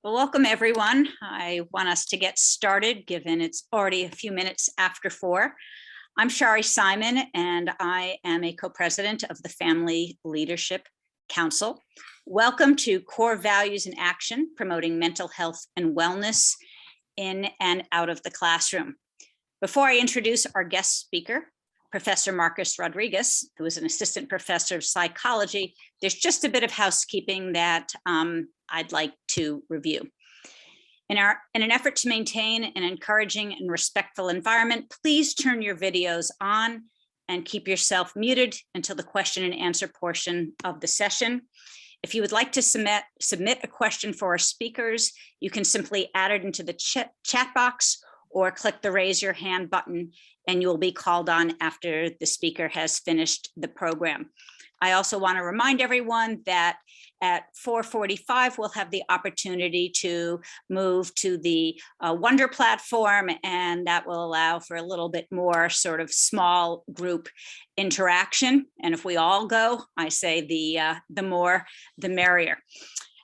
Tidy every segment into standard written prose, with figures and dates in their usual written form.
Well, welcome everyone. I want us to get started given it's already a few minutes after 4. I'm Shari Simon and I am a co-president of the Family Leadership Council. Welcome to Core Values in Action, promoting mental health and wellness in and out of the classroom. Before I introduce our guest speaker, Professor Marcus Rodriguez, who is an assistant professor of psychology, there's just a bit of housekeeping that I'd like to review. In an effort to maintain an encouraging and respectful environment, please turn your videos on and keep yourself muted until the question and answer portion of the session. If you would like to submit a question for our speakers, you can simply add it into the chat box or click the raise your hand button and you will be called on after the speaker has finished the program. I also want to remind everyone that at 4:45, we'll have the opportunity to move to the Wonder platform, and that will allow for a little bit more sort of small group interaction. And if we all go, I say the more, the merrier.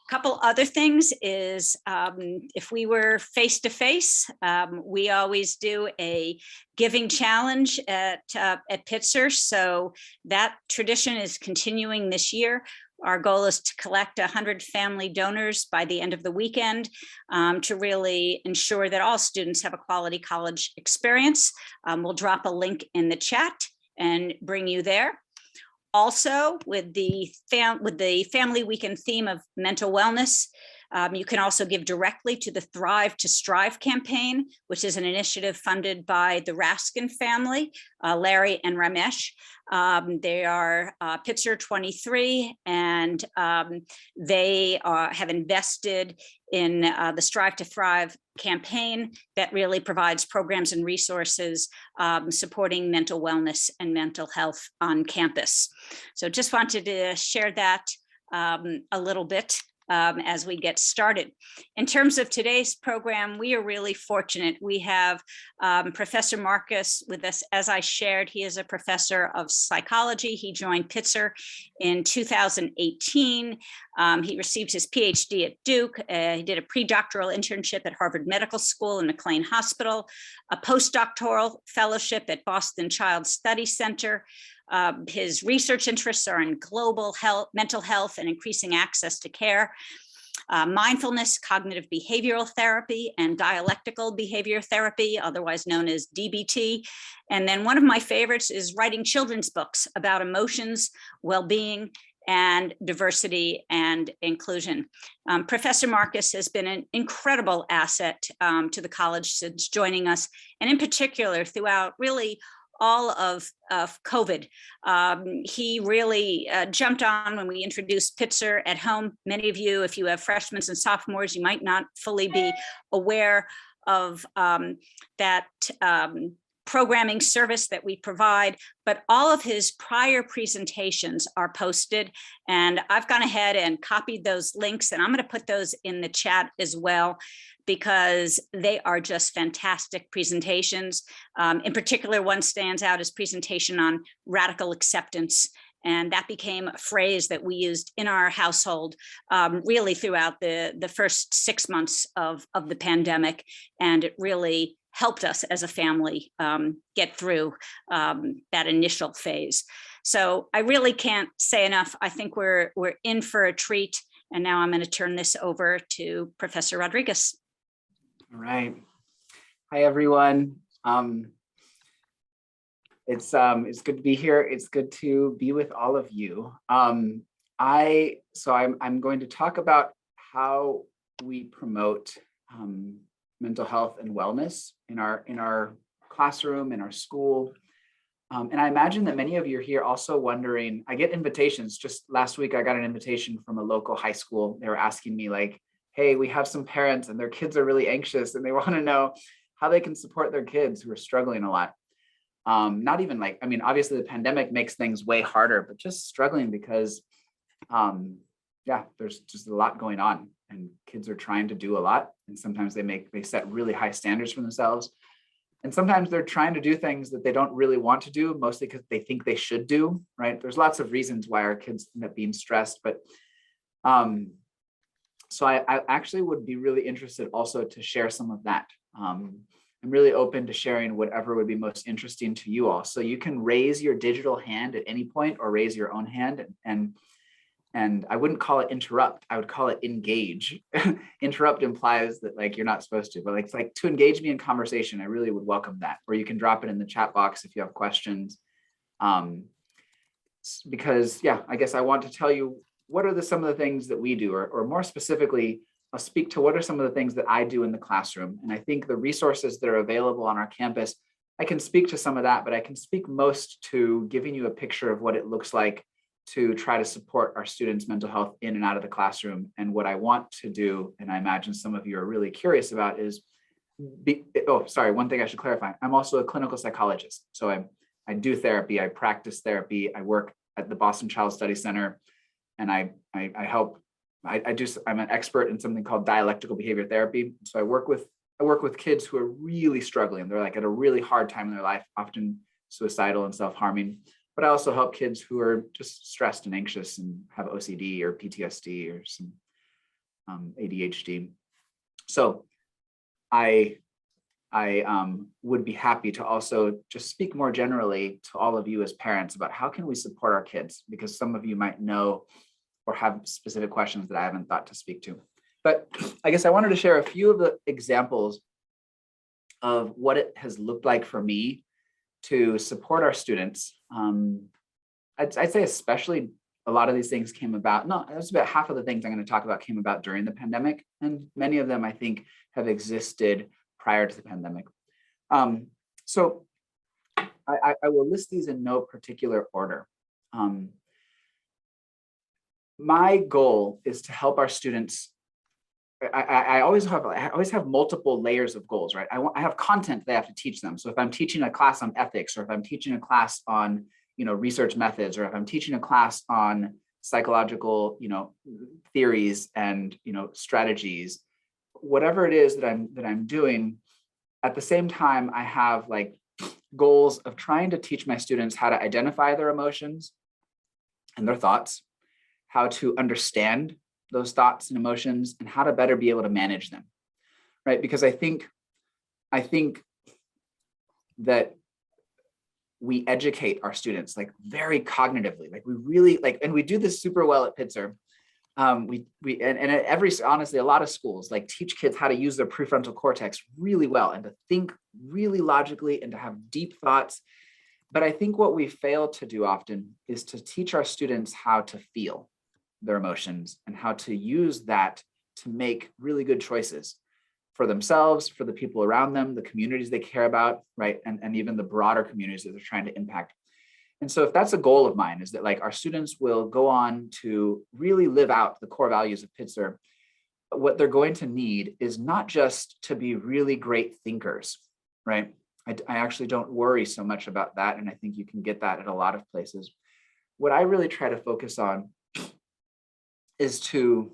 Couple other things is if we were face-to-face, we always do a giving challenge at Pitzer. So that tradition is continuing this year. Our goal is to collect 100 family donors by the end of the weekend to really ensure that all students have a quality college experience. We'll drop a link in the chat and bring you there. Also, with the Family Weekend theme of mental wellness, you can also give directly to the Thrive to Strive campaign, which is an initiative funded by the Raskin family, Larry and Ramesh. They are Pitzer 23, and they have invested in the Strive to Thrive campaign that really provides programs and resources supporting mental wellness and mental health on campus. So just wanted to share that a little bit as we get started. In terms of today's program, we are really fortunate. We have Professor Marcus with us. As I shared, he is a professor of psychology. He joined Pitzer in 2018. He received his PhD at Duke. He did a pre-doctoral internship at Harvard Medical School and McLean Hospital, a postdoctoral fellowship at Boston Child Study Center. His research interests are in global health, mental health, and increasing access to care, mindfulness, cognitive behavioral therapy, and dialectical behavior therapy, otherwise known as DBT. And then one of my favorites is writing children's books about emotions, well-being, and diversity and inclusion. Professor Marcus has been an incredible asset to the college since joining us, and in particular throughout really all of COVID. He really jumped on when we introduced Pitzer at home. Many of you, if you have freshmen and sophomores, you might not fully be aware of that programming service that we provide, but all of his prior presentations are posted, and I've gone ahead and copied those links, and I'm going to put those in the chat as well, because they are just fantastic presentations. In particular, one stands out as presentation on radical acceptance. And that became a phrase that we used in our household really throughout the first 6 months of the pandemic. And it really helped us as a family get through that initial phase. So I really can't say enough. I think we're in for a treat. And now I'm going to turn this over to Professor Rodriguez. All right. Hi, everyone. It's good to be here. It's good to be with all of you. I'm going to talk about how we promote mental health and wellness in our classroom, in our school. And I imagine that many of you are here also wondering, I get invitations. Just last week, I got an invitation from a local high school. They were asking me like, hey, we have some parents and their kids are really anxious and they want to know how they can support their kids who are struggling a lot. Not even like, I mean, obviously the pandemic makes things way harder, but just struggling because, there's just a lot going on and kids are trying to do a lot. And sometimes they set really high standards for themselves. And sometimes they're trying to do things that they don't really want to do, mostly because they think they should do, right? There's lots of reasons why our kids end up being stressed, but So I actually would be really interested also to share some of that. I'm really open to sharing whatever would be most interesting to you all. So you can raise your digital hand at any point or raise your own hand, and I wouldn't call it interrupt. I would call it engage. Interrupt implies that like you're not supposed to, but like to engage me in conversation, I really would welcome that. Or you can drop it in the chat box if you have questions. Because yeah, I guess I want to tell you what are some of the things that we do, or more specifically, I'll speak to what are some of the things that I do in the classroom. And I think the resources that are available on our campus, I can speak to some of that, but I can speak most to giving you a picture of what it looks like to try to support our students' mental health in and out of the classroom. And what I want to do, and I imagine some of you are really curious about, is one thing I should clarify. I'm also a clinical psychologist. So I do therapy, I practice therapy, I work at the Boston Child Study Center, and I help. I'm an expert in something called dialectical behavior therapy. So I work with kids who are really struggling. They're like at a really hard time in their life, often suicidal and self-harming. But I also help kids who are just stressed and anxious and have OCD or PTSD or some ADHD. So I would be happy to also just speak more generally to all of you as parents about how can we support our kids, because some of you might know or have specific questions that I haven't thought to speak to. But I guess I wanted to share a few of the examples of what it has looked like for me to support our students. I'd say especially a lot of these things came about, that's about half of the things I'm going to talk about came about during the pandemic, and many of them I think have existed prior to the pandemic. So I will list these in no particular order. My goal is to help our students. I always have multiple layers of goals, right? I have content that I have to teach them. So if I'm teaching a class on ethics, or if I'm teaching a class on research methods, or if I'm teaching a class on psychological theories and strategies, whatever it is that I'm doing, at the same time I have like goals of trying to teach my students how to identify their emotions and their thoughts, how to understand those thoughts and emotions, and how to better be able to manage them, right? Because I think that we educate our students like very cognitively, like we really like, and we do this super well at Pitzer. Honestly, a lot of schools like teach kids how to use their prefrontal cortex really well and to think really logically and to have deep thoughts. But I think what we fail to do often is to teach our students how to feel their emotions and how to use that to make really good choices for themselves, for the people around them, the communities they care about, right? And even the broader communities that they're trying to impact. And so if that's a goal of mine, is that like our students will go on to really live out the core values of Pitzer, what they're going to need is not just to be really great thinkers, right? I actually don't worry so much about that. And I think you can get that at a lot of places. What I really try to focus on is to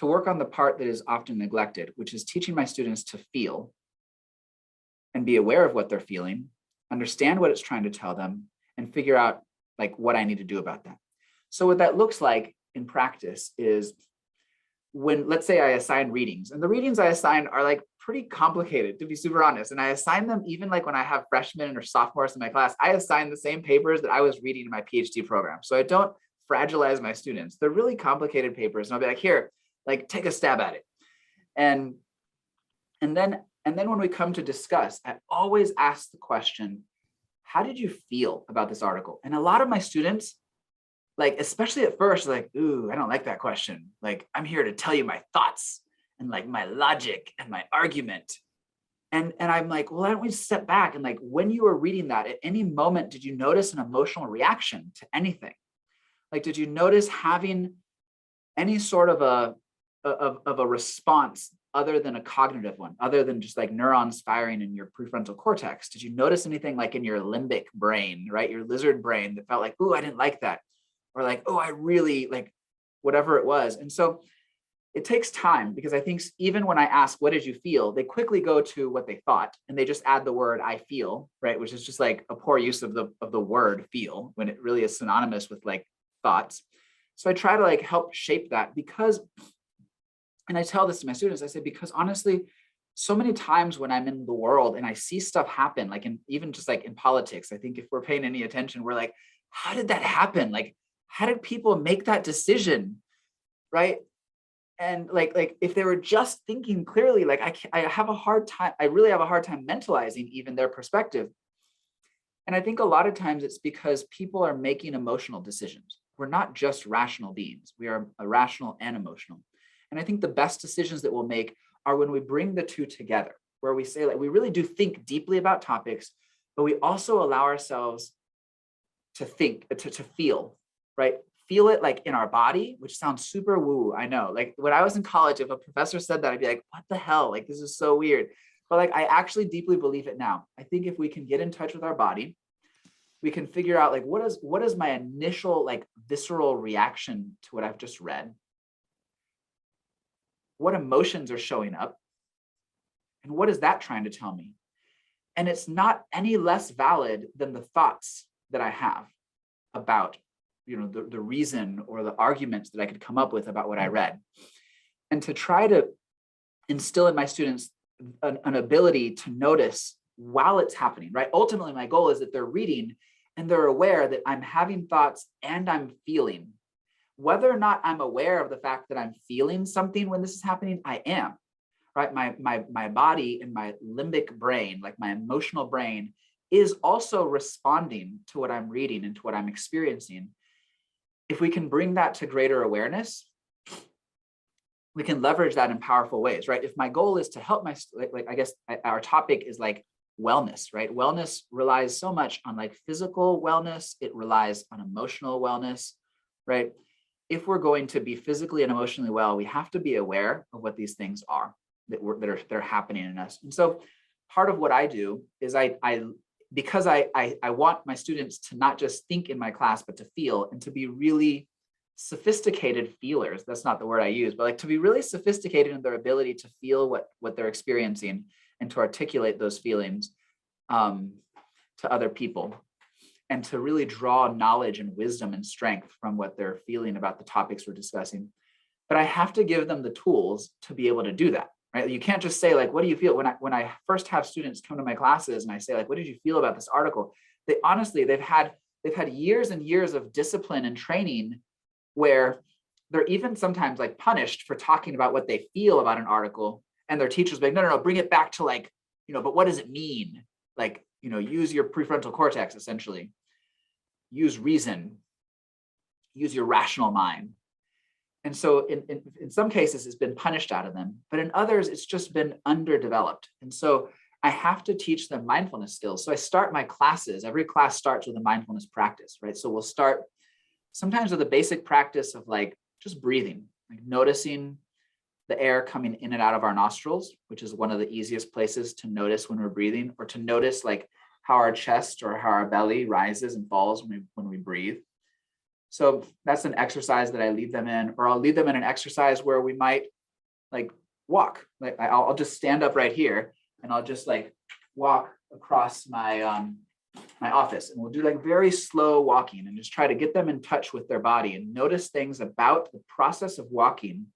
work on the part that is often neglected, which is teaching my students to feel and be aware of what they're feeling, understand what it's trying to tell them, and figure out like what I need to do about that. So what that looks like in practice is when, let's say I assign readings, and the readings I assign are like pretty complicated, to be super honest. And I assign them even like when I have freshmen or sophomores in my class, I assign the same papers that I was reading in my PhD program. So I don't fragilize my students. They're really complicated papers. And I'll be like, here, like take a stab at it. And then when we come to discuss, I always ask the question, how did you feel about this article? And a lot of my students, like, especially at first, like, ooh, I don't like that question. Like, I'm here to tell you my thoughts and like my logic and my argument. And I'm like, well, why don't we step back? And like, when you were reading that, at any moment, did you notice an emotional reaction to anything? Like, did you notice having any sort of a response other than a cognitive one, other than just like neurons firing in your prefrontal cortex? Did you notice anything like in your limbic brain, right? Your lizard brain that felt like, oh, I didn't like that. Or like, oh, I really like whatever it was. And so it takes time, because I think even when I ask, what did you feel? They quickly go to what they thought, and they just add the word I feel, right? Which is just like a poor use of the word feel, when it really is synonymous with like thoughts. So I try to like help shape that, because And I tell this to my students, I say, because honestly, so many times when I'm in the world and I see stuff happen, like even just like in politics, I think if we're paying any attention, we're like, how did that happen? Like, how did people make that decision? Right. And like if they were just thinking clearly, like I have a hard time, I really have a hard time mentalizing even their perspective. And I think a lot of times it's because people are making emotional decisions. We're not just rational beings. We are irrational and emotional. And I think the best decisions that we'll make are when we bring the two together, where we say, like, we really do think deeply about topics, but we also allow ourselves to think, to feel, right? Feel it like in our body, which sounds super woo. I know, like when I was in college, if a professor said that, I'd be like, what the hell? Like, this is so weird. But like, I actually deeply believe it now. I think if we can get in touch with our body, we can figure out like, what is my initial like visceral reaction to what I've just read? What emotions are showing up? And what is that trying to tell me? And it's not any less valid than the thoughts that I have about, the reason or the arguments that I could come up with about what I read. And to try to instill in my students an ability to notice while it's happening, right? Ultimately, my goal is that they're reading and they're aware that I'm having thoughts and I'm feeling. Whether or not I'm aware of the fact that I'm feeling something when this is happening, I am, right? My body and my limbic brain, like my emotional brain, is also responding to what I'm reading and to what I'm experiencing. If we can bring that to greater awareness, we can leverage that in powerful ways, right? If my goal is to help I guess our topic is like wellness, right? Wellness relies so much on like physical wellness. It relies on emotional wellness, right? If we're going to be physically and emotionally well, we have to be aware of what these things are that are happening in us. And so part of what I do is because I want my students to not just think in my class, but to feel and to be really sophisticated feelers. That's not the word I use, but like to be really sophisticated in their ability to feel what they're experiencing and to articulate those feelings to other people, and to really draw knowledge and wisdom and strength from what they're feeling about the topics we're discussing. But I have to give them the tools to be able to do that, right? You can't just say like, what do you feel? When I first have students come to my classes and I say like, what did you feel about this article? They honestly, they've had years and years of discipline and training where they're even sometimes like punished for talking about what they feel about an article. And their teachers be like, no, bring it back to like, but what does it mean? Like, use your prefrontal cortex, essentially. Use reason, use your rational mind. And so in some cases, it's been punished out of them, but in others, it's just been underdeveloped. And so I have to teach them mindfulness skills. So I start my classes, every class starts with a mindfulness practice, right? So we'll start sometimes with a basic practice of like just breathing, like noticing the air coming in and out of our nostrils, which is one of the easiest places to notice when we're breathing, or to notice like how our chest or how our belly rises and falls when we breathe. So that's an exercise that I lead them in, or I'll lead them in an exercise where we might like walk. Like I'll just stand up right here and I'll just like walk across my my office, and we'll do like very slow walking and just try to get them in touch with their body and notice things about the process of walking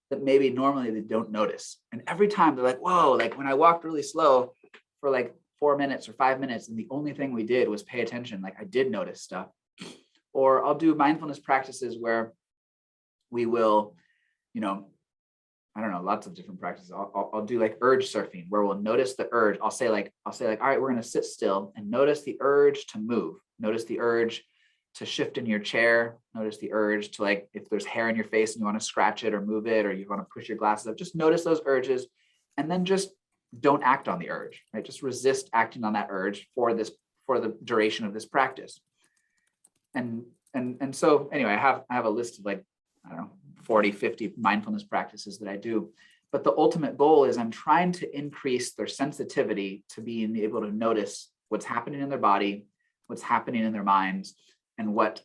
that maybe normally they don't notice. And every time they're like, whoa, like when I walked really slow for like 4 minutes or 5 minutes, and the only thing we did was pay attention, like I did notice stuff. Or I'll do mindfulness practices where we will, I don't know, lots of different practices. I'll do like urge surfing, where we'll notice the urge. I'll say like, all right, we're going to sit still and notice the urge to move. Notice the urge to shift in your chair. Notice the urge to like, if there's hair in your face and you want to scratch it or move it, or you want to push your glasses up, just notice those urges, and then just don't act on the urge, right? Just resist acting on that urge for the duration of this practice. And so anyway, I have a list of like, I don't know, 40, 50 mindfulness practices that I do. But the ultimate goal is I'm trying to increase their sensitivity to being able to notice what's happening in their body, what's happening in their minds, and what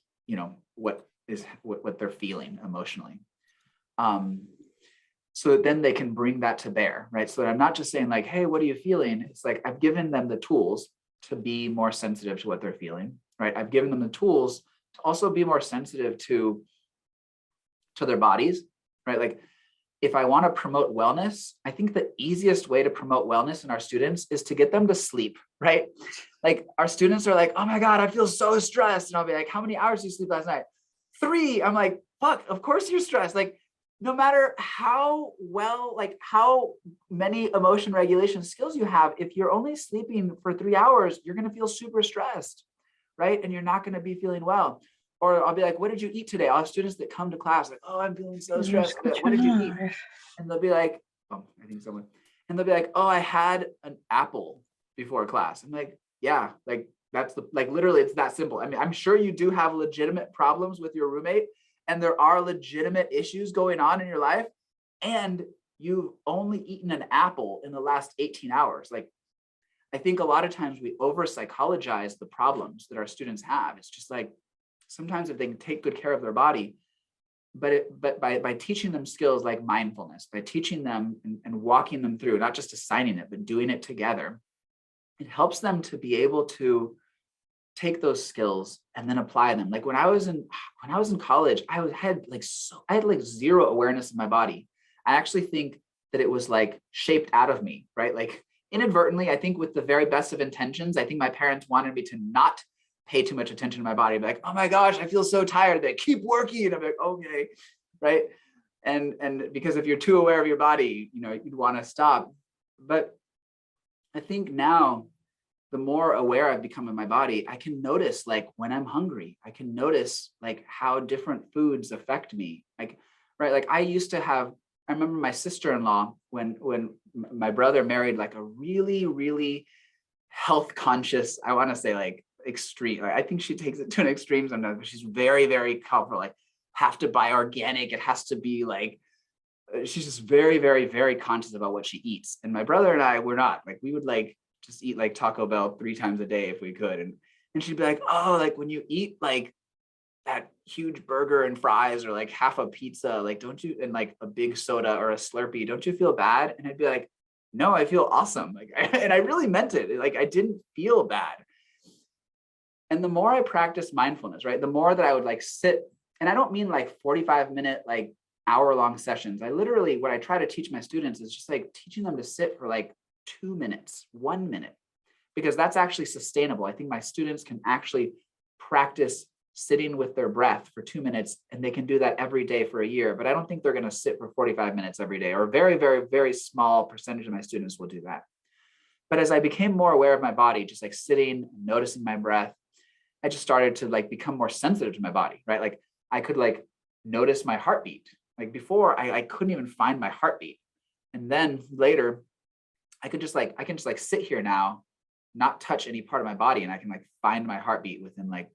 they're feeling emotionally. So then they can bring that to bear, right? So that I'm not just saying like, hey, what are you feeling? It's like, I've given them the tools to be more sensitive to what they're feeling, right? I've given them the tools to also be more sensitive to their bodies, right? Like if I want to promote wellness, I think the easiest way to promote wellness in our students is to get them to sleep, right? Like our students are like, oh my God, I feel so stressed. And I'll be like, how many hours did you sleep last night? 3. I'm like, fuck, of course you're stressed. Like, no matter how well, like how many emotion regulation skills you have, if you're only sleeping for 3 hours, you're going to feel super stressed, right? And you're not going to be feeling well. Or I'll be like, what did you eat today? I'll have students that come to class like, oh, I'm feeling so stressed. What did you eat? And they'll be like, oh, I think someone, and they'll be like, oh, I had an apple before class. I'm like, yeah, like that's like literally it's that simple. I mean, I'm sure you do have legitimate problems with your roommate and there are legitimate issues going on in your life, and you've only eaten an apple in the last 18 hours. Like, I think a lot of times we over psychologize the problems that our students have. It's just like, sometimes if they can take good care of their body, but by teaching them skills like mindfulness, by teaching them and walking them through, not just assigning it, but doing it together, it helps them to be able to take those skills and then apply them. Like when I was in college, I had like zero awareness of my body. I actually think that it was like shaped out of me, right? Like inadvertently, I think with the very best of intentions, I think my parents wanted me to not pay too much attention to my body. Be like, oh my gosh, I feel so tired. They keep working. I'm like, okay, right? And because if you're too aware of your body, you know, you'd want to stop. But I think now, the more aware I've become of my body, I can notice like when I'm hungry. I can notice like how different foods affect me. Like, right? Like I used to have. I remember my sister-in-law when my brother married like a really, really health conscious. I want to say like extreme. I think she takes it to an extreme sometimes, but she's very, very comfortable. Like, have to buy organic. It has to be like, she's just very, very, very conscious about what she eats. And my brother and I were not. Like, we would like just eat like Taco Bell 3 times a day if we could. And she'd be like, oh, like when you eat like that huge burger and fries or like half a pizza, like don't you, and like a big soda or a Slurpee, don't you feel bad? And I'd be like, no, I feel awesome. Like, and I really meant it. Like I didn't feel bad. And the more I practiced mindfulness, right, the more that I would like sit, and I don't mean like 45-minute, like hour-long sessions. I literally, what I try to teach my students is just like teaching them to sit for like 2 minutes, 1 minute, because that's actually sustainable. I think my students can actually practice sitting with their breath for 2 minutes, and they can do that every day for a year. But I don't think they're going to sit for 45 minutes every day, or a very, very, very small percentage of my students will do that. But as I became more aware of my body, just like sitting, noticing my breath, I just started to like become more sensitive to my body, right? Like I could like notice my heartbeat. Like before, I couldn't even find my heartbeat. And then later, I can just like sit here now, not touch any part of my body, and I can like find my heartbeat within like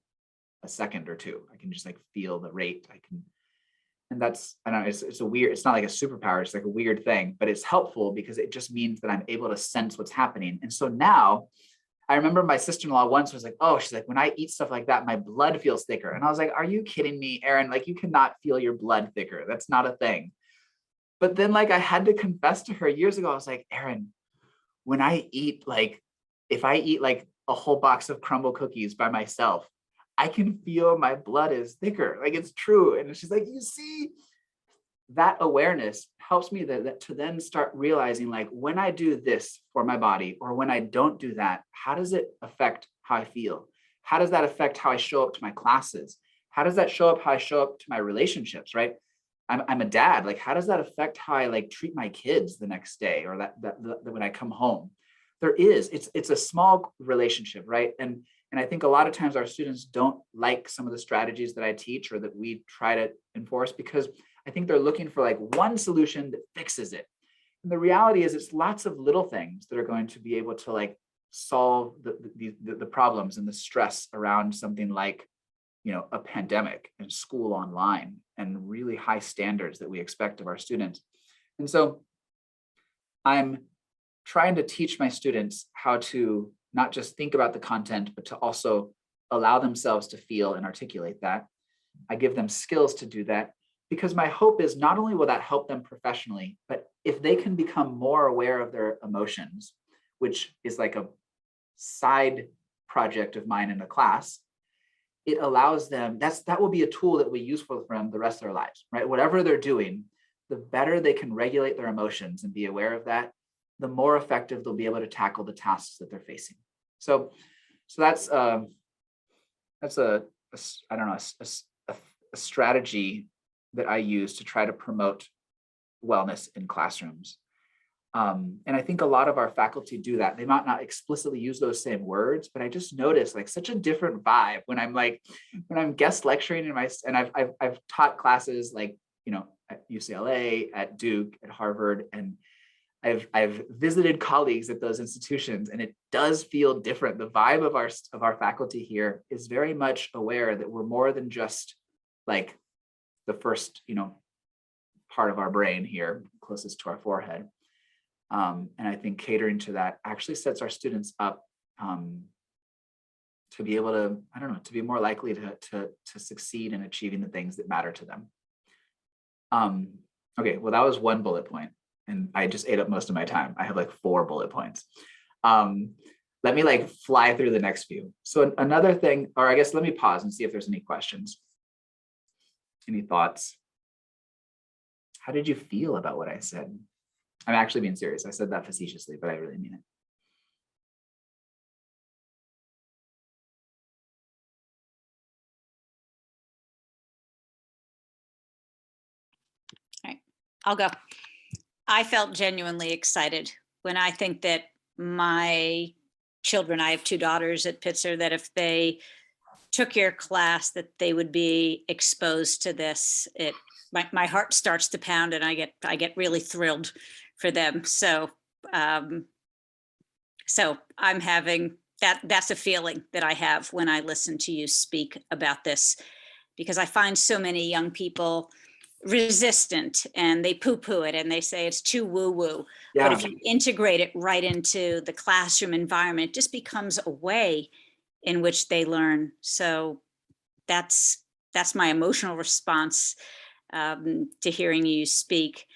a second or two. I can just like feel the rate. I can, and that's, I don't know, it's a weird, it's not like a superpower, it's like a weird thing, but it's helpful because it just means that I'm able to sense what's happening. And so now, I remember my sister-in-law once was like, oh, she's like, when I eat stuff like that, my blood feels thicker. And I was like, are you kidding me, Erin? Like you cannot feel your blood thicker. That's not a thing. But then like I had to confess to her years ago, I was like, Erin, when I eat like, if I eat like a whole box of crumble cookies by myself, I can feel my blood is thicker. Like it's true. And she's like, you see, that awareness helps me to then start realizing like when I do this for my body or when I don't do that, how does it affect how I feel? How does that affect how I show up to my classes? How does that show up how I show up to my relationships, right? I'm a dad. Like, how does that affect how I like treat my kids the next day or that when I come home? It's a small relationship, right? And I think a lot of times our students don't like some of the strategies that I teach or that we try to enforce because I think they're looking for like one solution that fixes it. And the reality is it's lots of little things that are going to be able to like solve the problems and the stress around something like, you know, a pandemic and school online and really high standards that we expect of our students. And so I'm trying to teach my students how to not just think about the content, but to also allow themselves to feel and articulate that. I give them skills to do that because my hope is not only will that help them professionally, but if they can become more aware of their emotions, which is like a side project of mine in the class, it allows them, that will be a tool that we use for them the rest of their lives, right? Whatever they're doing, the better they can regulate their emotions and be aware of that, the more effective they'll be able to tackle the tasks that they're facing. So that's a I don't know, a strategy that I use to try to promote wellness in classrooms. And I think a lot of our faculty do that. They might not explicitly use those same words, but I just notice like such a different vibe when I'm guest lecturing and I've taught classes like, you know, at UCLA, at Duke, at Harvard, and I've visited colleagues at those institutions, and it does feel different. The vibe of our faculty here is very much aware that we're more than just like the first, you know, part of our brain here, closest to our forehead. And I think catering to that actually sets our students up to be able to, I don't know, to be more likely to succeed in achieving the things that matter to them. Okay, well, that was one bullet point, and I just ate up most of my time. I have like 4 bullet points. Let me like fly through the next few. So another thing, or I guess let me pause and see if there's any questions. Any thoughts? How did you feel about what I said? I'm actually being serious. I said that facetiously, but I really mean it. All right, I'll go. I felt genuinely excited when I think that my children, I have 2 daughters at Pitzer, that if they took your class, that they would be exposed to this. My heart starts to pound, and I get really thrilled for them. So so I'm having that's a feeling that I have when I listen to you speak about this, because I find so many young people resistant and they poo-poo it and they say it's too woo-woo. Yeah. But if you integrate it right into the classroom environment, it just becomes a way in which they learn. So that's my emotional response to hearing you speak.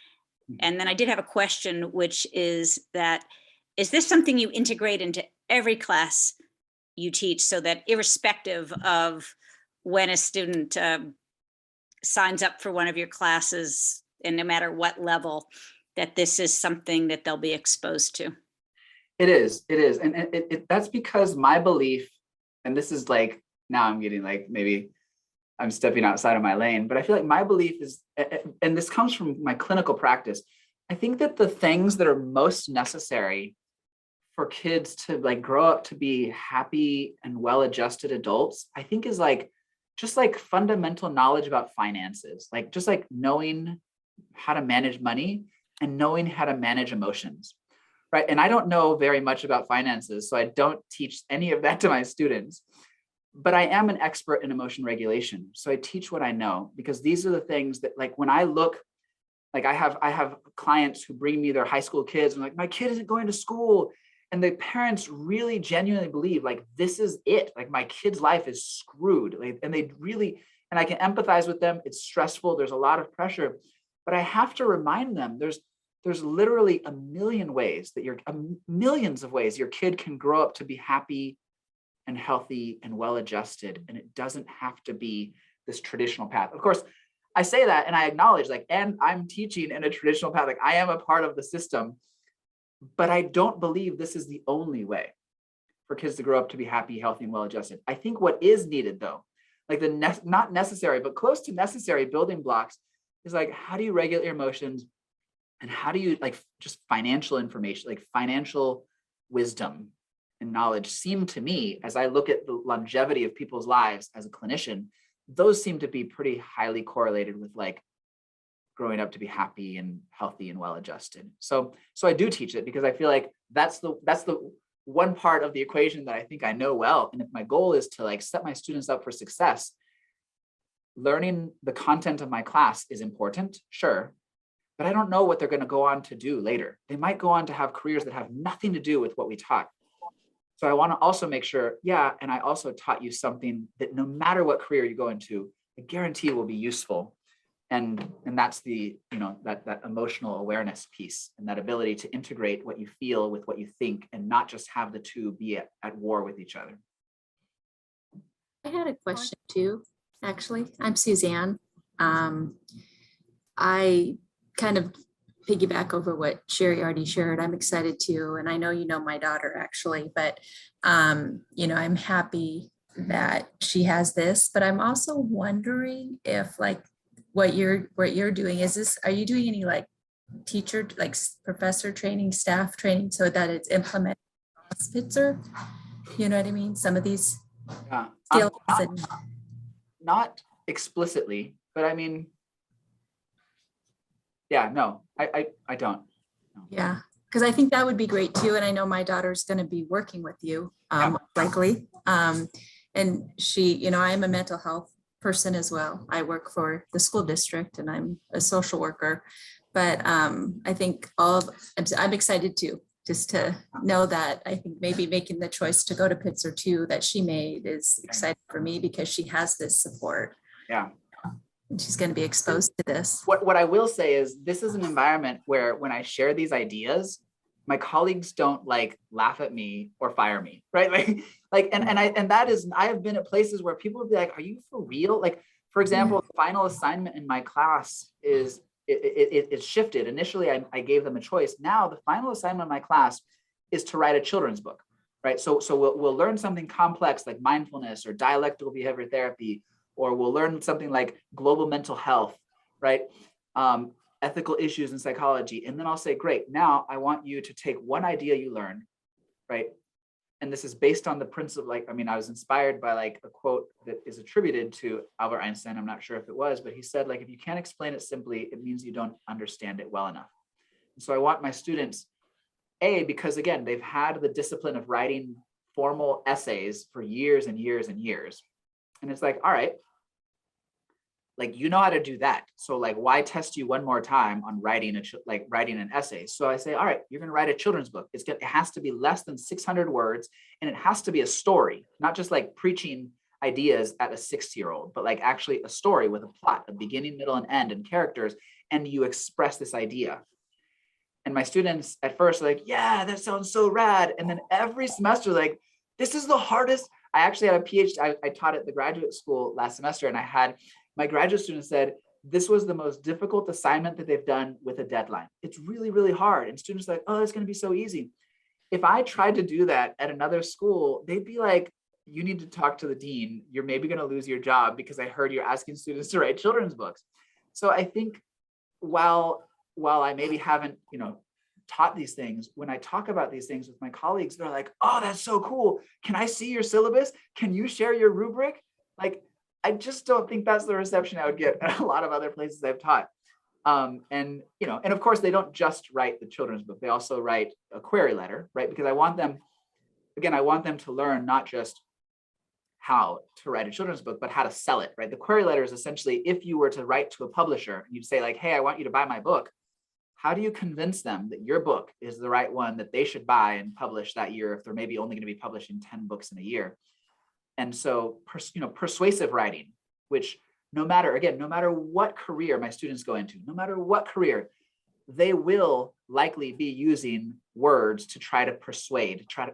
And then I did have a question, which is that, is this something you integrate into every class you teach, so that irrespective of when a student signs up for one of your classes, and no matter what level, that this is something that they'll be exposed to? It is. And that's because my belief, and this is like, now I'm getting like, maybe I'm stepping outside of my lane, but I feel like my belief is, and this comes from my clinical practice, I think that the things that are most necessary for kids to like grow up to be happy and well-adjusted adults, I think is like, just like fundamental knowledge about finances, like just like knowing how to manage money and knowing how to manage emotions, right? And I don't know very much about finances, so I don't teach any of that to my students, but I am an expert in emotion regulation. So I teach what I know, because these are the things that, like, when I look, like I have clients who bring me their high school kids and like, my kid isn't going to school. And the parents really genuinely believe like, this is it. Like my kid's life is screwed. Like, and they really, and I can empathize with them. It's stressful. There's a lot of pressure, but I have to remind them there's literally a million ways that millions of ways your kid can grow up to be happy and healthy and well-adjusted. And it doesn't have to be this traditional path. Of course, I say that and I acknowledge like, and I'm teaching in a traditional path, like I am a part of the system, but I don't believe this is the only way for kids to grow up to be happy, healthy, and well-adjusted. I think what is needed though, like not necessary, but close to necessary building blocks is like, how do you regulate your emotions? And how do you like just financial information, like financial wisdom and knowledge seem to me, as I look at the longevity of people's lives as a clinician, those seem to be pretty highly correlated with like growing up to be happy and healthy and well-adjusted. So I do teach it because I feel like that's the one part of the equation that I think I know well. And if my goal is to like set my students up for success, learning the content of my class is important, sure, but I don't know what they're going to go on to do later. They might go on to have careers that have nothing to do with what we taught. So I want to also make sure, yeah, and I also taught you something that no matter what career you go into, I guarantee will be useful. And that's the, you know, that emotional awareness piece, and that ability to integrate what you feel with what you think and not just have the two be at war with each other. I had a question too, actually. I'm Suzanne. I kind of piggyback over what Sherry already shared. I'm excited too. And I know you know my daughter actually, but I'm happy that she has this, but I'm also wondering if like what you're doing is this, are you doing any like teacher, like professor training, staff training so that it's implemented across Pitzer? You know what I mean? Some of these Yeah. skills Not, and not explicitly, but I mean, yeah, no, I don't. No. yeah, because I think that would be great too. And I know my daughter's going to be working with you, likely. And she, I'm a mental health person as well. I work for the school district and I'm a social worker. But I think I'm excited too, just to know that I think maybe making the choice to go to Pitzer too that she made is exciting for me because she has this support. Yeah. And she's going to be exposed to this. What I will say is this is an environment where when I share these ideas, my colleagues don't like laugh at me or fire me, right? And that is, I have been at places where people would be like, are you for real? Like, for example, the final assignment in my class is, it shifted. Initially, I gave them a choice. Now the final assignment in my class is to write a children's book, right? So we'll learn something complex like mindfulness or dialectical behavior therapy, or we'll learn something like global mental health, right? Ethical issues in psychology. And then I'll say, great, now I want you to take one idea you learned, right? And this is based on the principle, I was inspired by like a quote that is attributed to Albert Einstein. I'm not sure if it was, but he said, like, if you can't explain it simply, it means you don't understand it well enough. And so I want my students, because again, they've had the discipline of writing formal essays for years and years and years. And it's like, all right, like, you know how to do that. So like, why test you one more time on writing an essay? So I say, all right, you're going to write a children's book. It has to be less than 600 words. And it has to be a story, not just like preaching ideas at a 6-year-old, but like actually a story with a plot, a beginning, middle, and end and characters. And you express this idea. And my students at first are like, yeah, that sounds so rad. And then every semester, like, this is the hardest. I actually had a PhD. I taught at the graduate school last semester, and I had my graduate student said, this was the most difficult assignment that they've done with a deadline. It's really, really hard. And students are like, oh, it's going to be so easy. If I tried to do that at another school, they'd be like, you need to talk to the dean. You're maybe going to lose your job because I heard you're asking students to write children's books. So I think while I maybe haven't, taught these things, when I talk about these things with my colleagues, they're like, oh, that's so cool. Can I see your syllabus? Can you share your rubric? Like, I just don't think that's the reception I would get at a lot of other places I've taught. And of course, they don't just write the children's book. They also write a query letter, right? Because I want them to learn not just how to write a children's book, but how to sell it, right? The query letter is essentially, if you were to write to a publisher and you'd say like, hey, I want you to buy my book. How do you convince them that your book is the right one that they should buy and publish that year if they're maybe only going to be publishing 10 books in a year? And so, persuasive writing, which no matter what career my students go into, no matter what career, they will likely be using words to try to persuade, try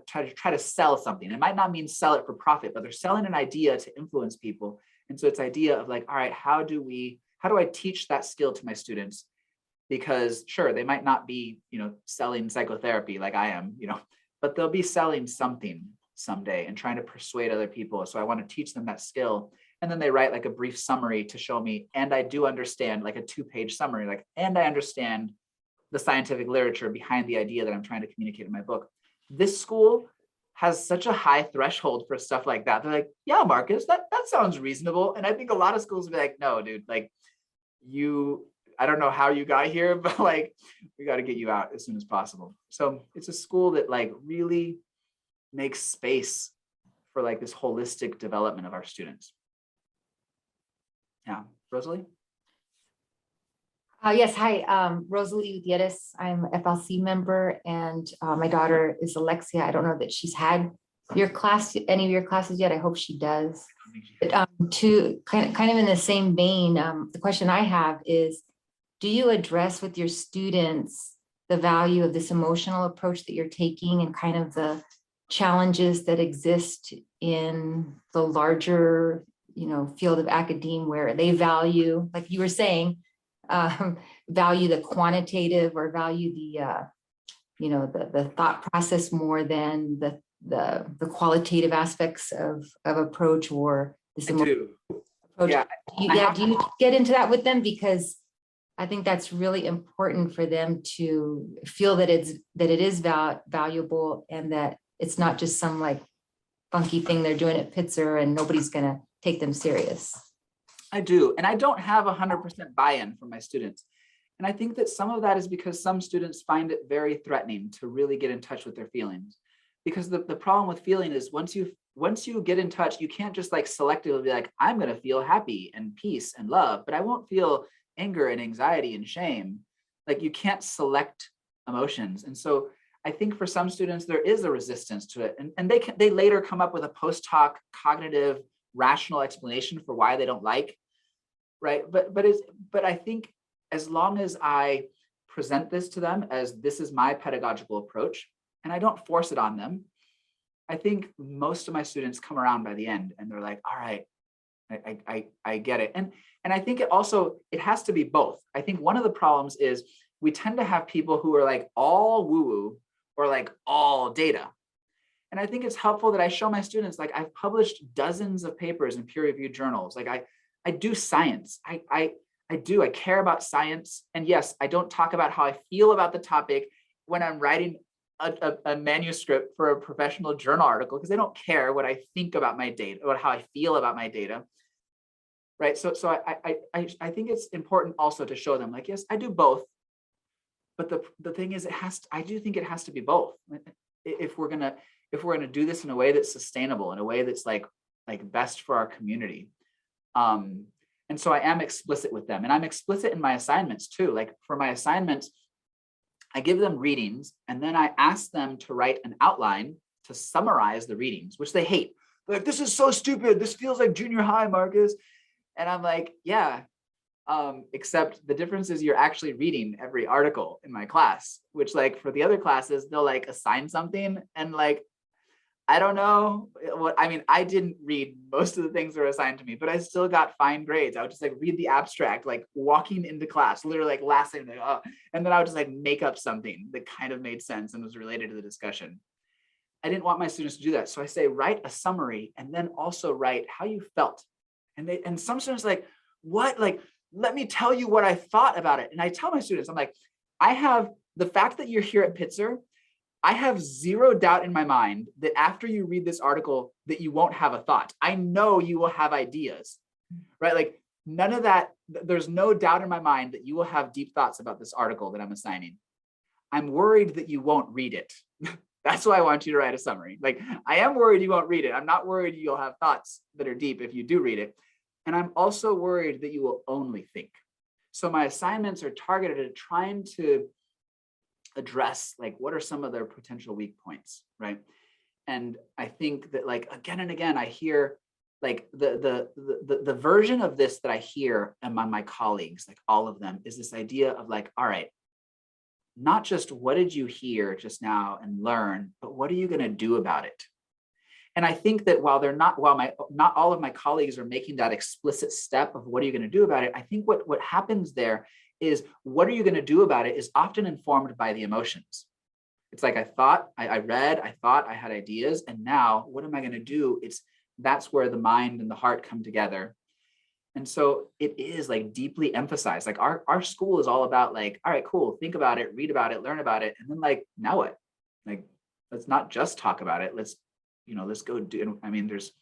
to sell something. It might not mean sell it for profit, but they're selling an idea to influence people. And so it's idea of like, all right, how do I teach that skill to my students? Because sure, they might not be, selling psychotherapy like I am, but they'll be selling something someday and trying to persuade other people. So I want to teach them that skill. And then they write like a brief summary to show me, and I do understand, like a 2-page summary, like, and I understand the scientific literature behind the idea that I'm trying to communicate in my book. This school has such a high threshold for stuff like that. They're like, yeah, Marcus, that sounds reasonable. And I think a lot of schools will be like, no, dude, like I don't know how you got here, but like, we got to get you out as soon as possible. So it's a school that like really makes space for like this holistic development of our students. Yeah, Rosalie? Yes, hi, Rosalie Gutierrez. I'm a FLC member, and my daughter is Alexia. I don't know that she's had any of your classes yet. I hope she does. But to kind of in the same vein, the question I have is, do you address with your students the value of this emotional approach that you're taking and kind of the challenges that exist in the larger, field of academia where they value, like you were saying, value the quantitative or value the thought process more than the qualitative aspects of approach or this I do. approach. Yeah. Do you get into that with them? Because I think that's really important for them to feel that it is valuable, and that it's not just some like funky thing they're doing at Pitzer and nobody's gonna take them serious. I do. And I don't have 100% buy-in from my students. And I think that some of that is because some students find it very threatening to really get in touch with their feelings. Because the problem with feeling is once you get in touch, you can't just like selectively be like, I'm going to feel happy and peace and love, but I won't feel anger and anxiety and shame. Like you can't select emotions. And so I think for some students, there is a resistance to it. And they later come up with a post-hoc cognitive rational explanation for why they don't like, right? But I think as long as I present this to them as this is my pedagogical approach, and I don't force it on them, I think most of my students come around by the end and they're like, all right, I get it. And I think it has to be both. I think one of the problems is we tend to have people who are like all woo-woo or like all data. And I think it's helpful that I show my students, like I've published dozens of papers in peer-reviewed journals. Like I do science. I care about science. And yes, I don't talk about how I feel about the topic when I'm writing a manuscript for a professional journal article, because I don't care what I think about my data or how I feel about my data. Right. So I think it's important also to show them like, yes, I do both. But the thing is, I do think it has to be both. If we're gonna do this in a way that's sustainable, in a way that's like best for our community. And so I am explicit with them, and I'm explicit in my assignments too. Like for my assignments, I give them readings, and then I ask them to write an outline to summarize the readings, which they hate. They're like, this is so stupid. This feels like junior high, Marcus. And I'm like, yeah, except the difference is you're actually reading every article in my class, which like for the other classes, they'll like assign something and like, I don't know what, I mean, I didn't read most of the things that were assigned to me, but I still got fine grades. I would just like read the abstract, like walking into class, literally like last thing, like, oh, and then I would just like make up something that kind of made sense and was related to the discussion. I didn't want my students to do that. So I say, write a summary and then also write how you felt. And some students are like, what? Like, let me tell you what I thought about it. And I tell my students, I'm like, I have the fact that you're here at Pitzer, I have zero doubt in my mind that after you read this article that you won't have a thought. I know you will have ideas, right? Like none of that, there's no doubt in my mind that you will have deep thoughts about this article that I'm assigning. I'm worried that you won't read it. That's why I want you to write a summary. Like I am worried you won't read it. I'm not worried you'll have thoughts that are deep if you do read it. And I'm also worried that you will only think. So my assignments are targeted at trying to address like what are some of their potential weak points, right? And I think that like again and again I hear like the version of this that I hear among my colleagues, like all of them, is this idea of like, all right, not just what did you hear just now and learn, but what are you going to do about it? And I think that while not all of my colleagues are making that explicit step of what are you going to do about it, I think what happens there is what are you going to do about it is often informed by the emotions. It's like I thought, I read, I thought I had ideas, and now what am I going to do? That's where the mind and the heart come together. And so it is like deeply emphasized. Like our school is all about like, all right, cool, think about it, read about it, learn about it, and then like, now what? Like, let's not just talk about it. Let's go do. I mean, there's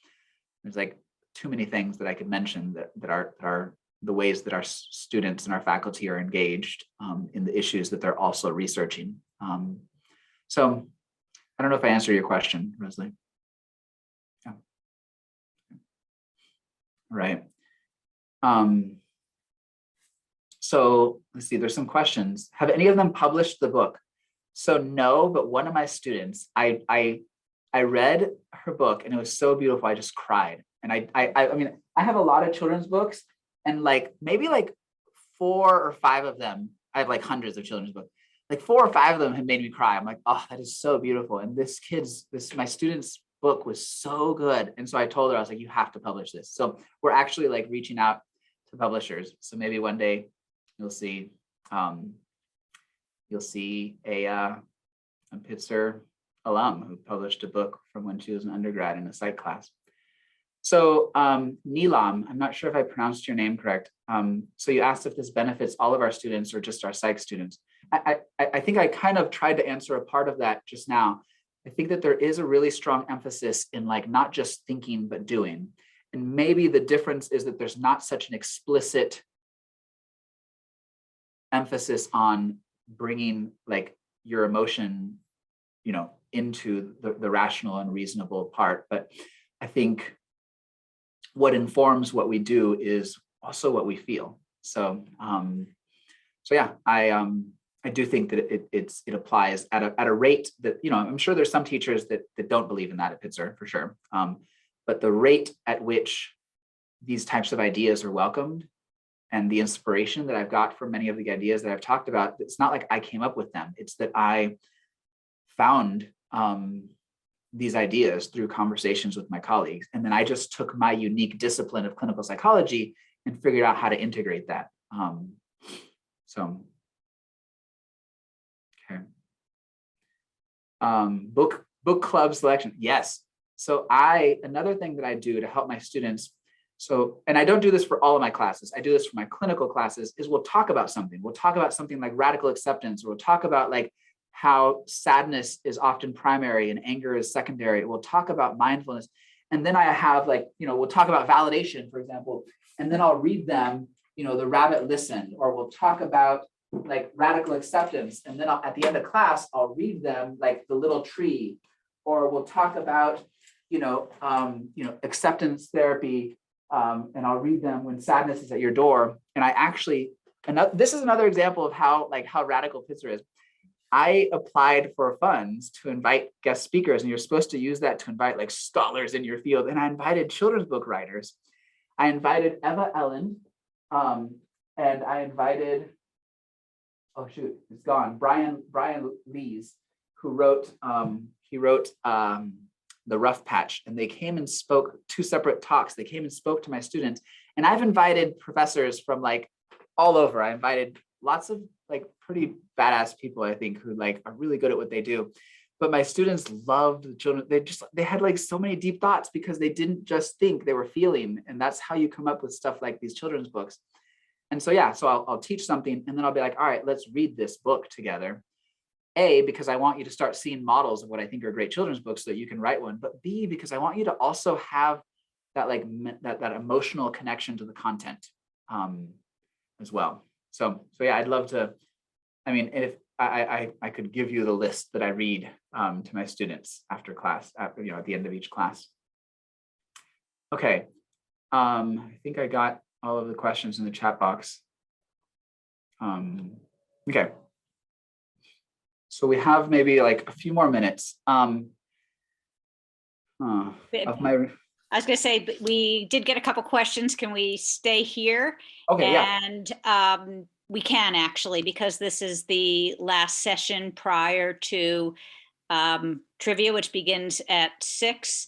like too many things that I could mention that are the ways that our students and our faculty are engaged in the issues that they're also researching. So I don't know if I answered your question, Rosalie. Yeah. Right. So let's see, there's some questions. Have any of them published the book? So no, but one of my students, I read her book and it was so beautiful. I just cried. And I mean, I have a lot of children's books, and like maybe like 4 or 5 of them, I have like hundreds of children's books. Like 4 or 5 of them have made me cry. I'm like, oh, that is so beautiful. And my student's book was so good. And so I told her, I was like, you have to publish this. So we're actually like reaching out to publishers. So maybe one day you'll see a Pitzer alum who published a book from when she was an undergrad in a psych class. So Neelam, I'm not sure if I pronounced your name correct. So you asked if this benefits all of our students or just our psych students. I think I kind of tried to answer a part of that just now. I think that there is a really strong emphasis in like not just thinking, but doing. And maybe the difference is that there's not such an explicit emphasis on bringing like your emotion, you know, into the rational and reasonable part. But I think what informs what we do is also what we feel. So, so yeah, I do think that it applies at a rate that, you know, I'm sure there's some teachers that don't believe in that at Pitzer for sure. But the rate at which these types of ideas are welcomed and the inspiration that I've got from many of the ideas that I've talked about, it's not like I came up with them. It's that I found these ideas through conversations with my colleagues. And then I just took my unique discipline of clinical psychology and figured out how to integrate that. Okay. Book club selection. Yes. So another thing that I do to help my students, and I don't do this for all of my classes, I do this for my clinical classes, is we'll talk about something. We'll talk about something like radical acceptance, or we'll talk about like how sadness is often primary and anger is secondary. We'll talk about mindfulness. And then I have like, you know, we'll talk about validation, for example, and then I'll read them, you know, The Rabbit Listened, or we'll talk about like radical acceptance. And then at the end of class, I'll read them like The Little Tree, or we'll talk about, acceptance therapy. And I'll read them When Sadness is at Your Door. And I actually, this is another example of how radical Pitzer is. I applied for funds to invite guest speakers, and you're supposed to use that to invite like scholars in your field. And I invited children's book writers. I invited Eva Ellen, and I invited, oh shoot, it's gone. Brian Lees, who wrote, The Rough Patch, and they came and spoke 2 separate talks. They came and spoke to my students, and I've invited professors from like all over. I invited lots of like pretty badass people, I think, who like are really good at what they do. But my students loved the children. They had like so many deep thoughts because they didn't just think, they were feeling. And that's how you come up with stuff like these children's books. And so, yeah, so I'll teach something, and then I'll be like, all right, let's read this book together. A, because I want you to start seeing models of what I think are great children's books so that you can write one. But B, because I want you to also have that like that emotional connection to the content as well. So yeah, I'd love to. I mean, if I could give you the list that I read to my students after class, at the end of each class. Okay, I think I got all of the questions in the chat box. Okay. So we have maybe like a few more minutes. I was going to say, but we did get a couple questions. Can we stay here? Okay, and we can actually, because this is the last session prior to trivia, which begins at 6.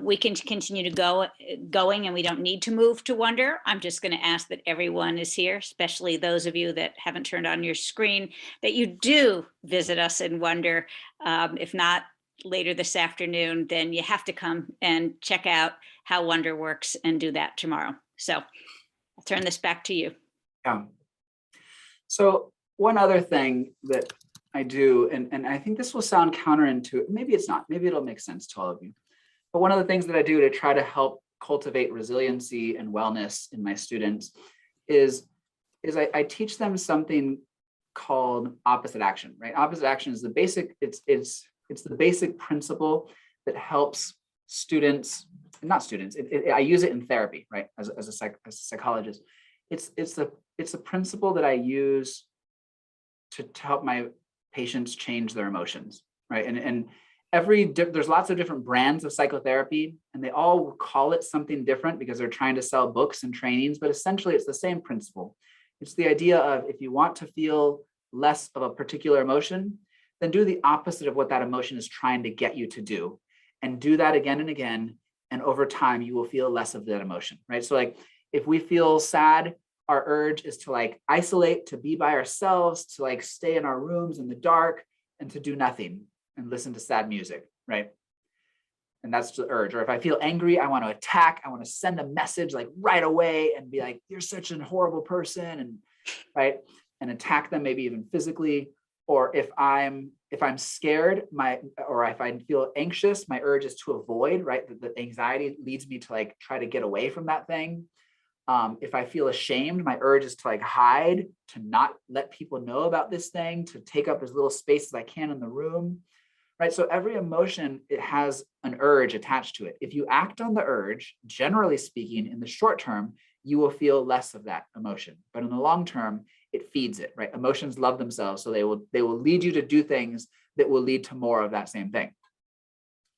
We can continue to going, and we don't need to move to Wonder. I'm just going to ask that everyone is here, especially those of you that haven't turned on your screen, that you do visit us in Wonder. If not later this afternoon, then you have to come and check out how Wonder works and do that tomorrow. So I'll turn this back to you. Yeah. So one other thing that I do, and I think this will sound counterintuitive, maybe it's not, maybe it'll make sense to all of you. But one of the things that I do to try to help cultivate resiliency and wellness in my students is I teach them something called opposite action, right? Opposite action is the basic, it's the basic principle that helps students, not students, I use it in therapy, right? As a psychologist. It's a principle that I use to help my patients change their emotions, right? And there's lots of different brands of psychotherapy, and they all call it something different because they're trying to sell books and trainings, but essentially it's the same principle. It's the idea of, if you want to feel less of a particular emotion, then do the opposite of what that emotion is trying to get you to do, and do that again and again. And over time, you will feel less of that emotion, right? So like, if we feel sad, our urge is to like isolate, to be by ourselves, to like stay in our rooms in the dark and to do nothing and listen to sad music, right? And that's the urge. Or if I feel angry, I want to attack, I want to send a message like right away and be like, you're such a horrible person, and right, and attack them, maybe even physically. Or if I'm scared, or if I feel anxious, my urge is to avoid, right? The anxiety leads me to like try to get away from that thing. If I feel ashamed, my urge is to like hide, to not let people know about this thing, to take up as little space as I can in the room, right? So every emotion, it has an urge attached to it. If you act on the urge, generally speaking, in the short term, you will feel less of that emotion. But in the long term, it feeds it, right? Emotions love themselves, so they will lead you to do things that will lead to more of that same thing.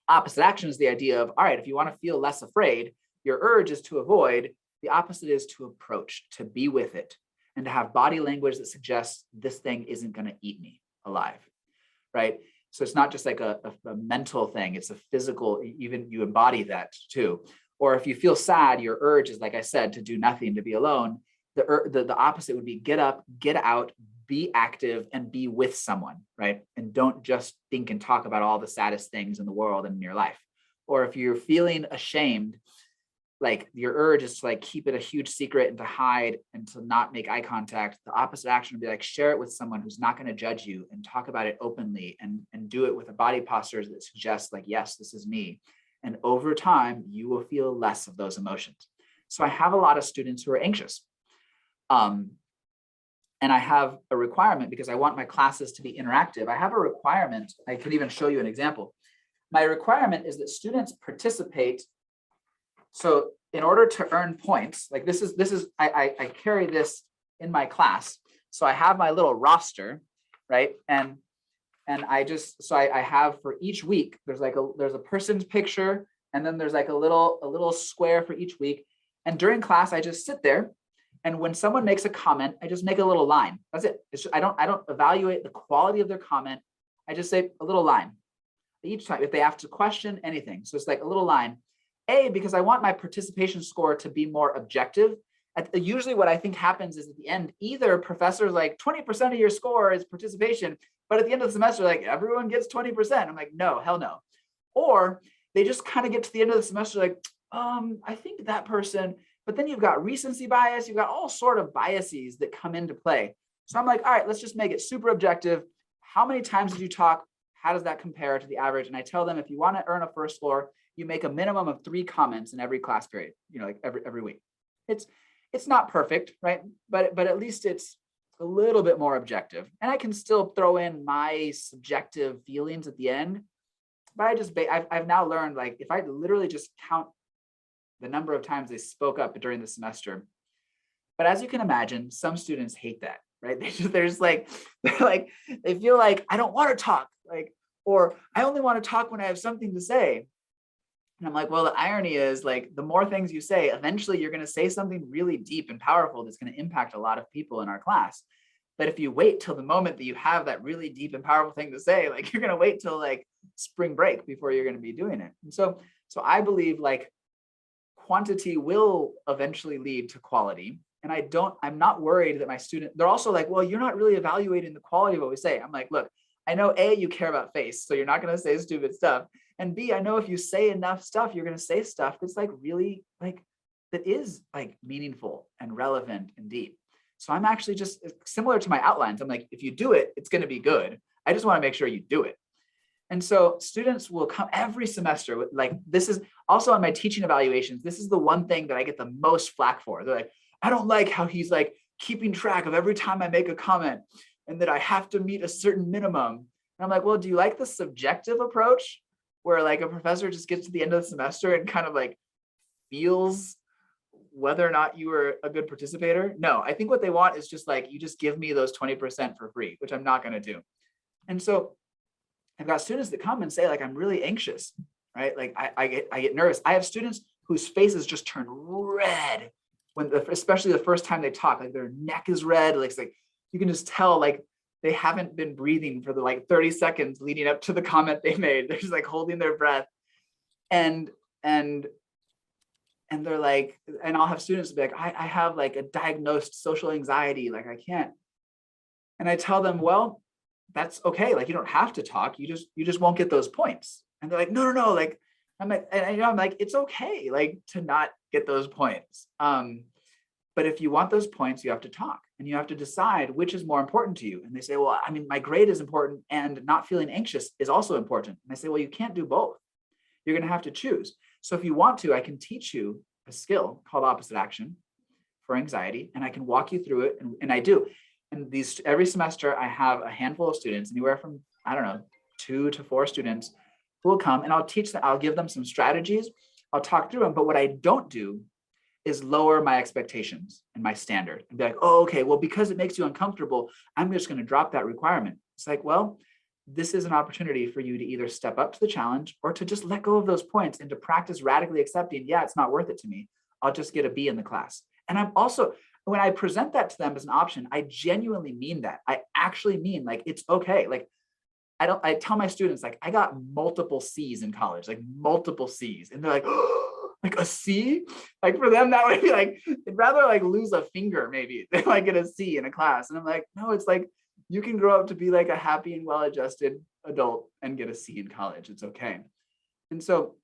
Opposite action is the idea of, all right, if you want to feel less afraid, your urge is to avoid. The opposite is to approach, to be with it, and to have body language that suggests this thing isn't going to eat me alive, right? So it's not just like a mental thing, it's a physical, even you embody that too. Or if you feel sad, your urge is, like I said, to do nothing, to be alone. The opposite would be get up, get out, be active, and be with someone, right? And don't just think and talk about all the saddest things in the world and in your life. Or if you're feeling ashamed, like your urge is to like keep it a huge secret and to hide and to not make eye contact, the opposite action would be like share it with someone who's not going to judge you and talk about it openly, and do it with a body posture that suggests like, yes, this is me. And over time, you will feel less of those emotions. So I have a lot of students who are anxious. And I have a requirement, because I want my classes to be interactive. I have a requirement. I could even show you an example. My requirement is that students participate. So in order to earn points, like this is I carry this in my class. So I have my little roster, right? And I just, so I have for each week, there's a person's picture, and then there's like a little square for each week. And during class, I just sit there. And when someone makes a comment, I just make a little line. That's it. It's just, I don't evaluate the quality of their comment. I just say a little line each time if they have to question anything. So it's like a little line. Because I want my participation score to be more objective. Usually what I think happens is at the end, either professors like 20% of your score is participation, but at the end of the semester, like everyone gets 20%. I'm like, no, hell no. Or they just kind of get to the end of the semester like, I think that person, but then you've got recency bias, you've got all sort of biases that come into play. So I'm like, all right, let's just make it super objective. How many times did you talk? How does that compare to the average? And I tell them, if you want to earn a first score, you make a minimum of 3 comments in every class period, like every week. It's not perfect, right? But at least it's a little bit more objective. And I can still throw in my subjective feelings at the end. But I've now learned, like, if I literally just count the number of times they spoke up during the semester. But as you can imagine, some students hate that, right? They feel like I don't want to talk, like, or I only want to talk when I have something to say. And I'm like, well, the irony is, like, the more things you say, eventually you're going to say something really deep and powerful that's going to impact a lot of people in our class. But if you wait till the moment that you have that really deep and powerful thing to say, like, you're going to wait till like spring break before you're going to be doing it. And so I believe like quantity will eventually lead to quality. And I'm not worried that my student, they're also like, well, you're not really evaluating the quality of what we say. I'm like, look, I know A, you care about face, so you're not going to say stupid stuff. And B, I know if you say enough stuff, you're going to say stuff that's like really like, that is like meaningful and relevant and deep. So I'm actually just similar to my outlines. I'm like, if you do it, it's going to be good. I just want to make sure you do it. And so students will come every semester with, like, this is also on my teaching evaluations. This is the one thing that I get the most flack for. They're like, I don't like how he's like keeping track of every time I make a comment and that I have to meet a certain minimum. And I'm like, well, do you like the subjective approach where like a professor just gets to the end of the semester and kind of like feels whether or not you were a good participator? No, I think what they want is just like, you just give me those 20% for free, which I'm not going to do. And so I've got students that come and say, like, I'm really anxious, right? Like I get nervous. I have students whose faces just turn red especially the first time they talk, like their neck is red. Like, it's like, you can just tell, like, they haven't been breathing for the like 30 seconds leading up to the comment they made. They're just like holding their breath. And And they're like, and I'll have students be like, I have like a diagnosed social anxiety, like I can't. And I tell them, well, that's okay. Like you don't have to talk. You just won't get those points. And they're like, no. Like I'm like, and I'm like, it's okay, like to not get those points. But if you want those points, you have to talk and you have to decide which is more important to you. And they say, well, I mean, my grade is important and not feeling anxious is also important. And I say, well, you can't do both. You're going to have to choose. So if you want to, I can teach you a skill called opposite action for anxiety, and I can walk you through it. And I do. And these every semester, I have a handful of students, anywhere from, I don't know, 2 to 4 students who will come, and I'll teach them, I'll give them some strategies. I'll talk through them. But what I don't do is lower my expectations and my standard and be like, oh, okay, well, because it makes you uncomfortable, I'm just going to drop that requirement. It's like, well, this is an opportunity for you to either step up to the challenge or to just let go of those points and to practice radically accepting, yeah, it's not worth it to me. I'll just get a B in the class. And I'm also, when I present that to them as an option, I genuinely mean that. I actually mean like, it's okay. Like, I tell my students, like, I got multiple C's in college, like multiple C's. And they're like, oh, like a C? Like for them, that would be like, they'd rather like lose a finger maybe than like get a C in a class. And I'm like, no, it's like, you can grow up to be like a happy and well-adjusted adult and get a C in college. It's okay. And so